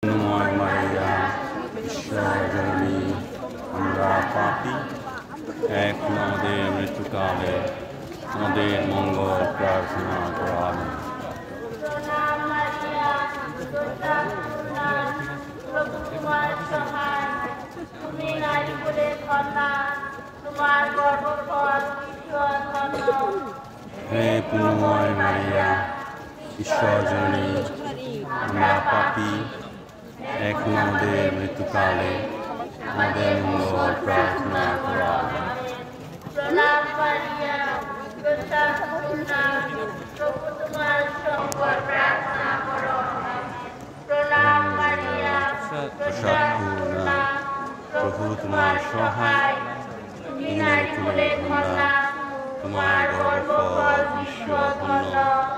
নময় মারিয়া, ঈশ্বর জননী, আমরা পাপী, এক আমাদের মৃত্যুকালে আমাদের মঙ্গল প্রার্থনা করো। আমিন। হে পুণ্যময় মারিয়া, ঈশ্বর জননী, আমরা পাপী, এক আমাদের মৃত্যুকালে আমাদের মঙ্গল প্রার্থনা করো। প্রভু তোমার সহায়, তোমার গর্ভফল বিশ্ব ধন্য।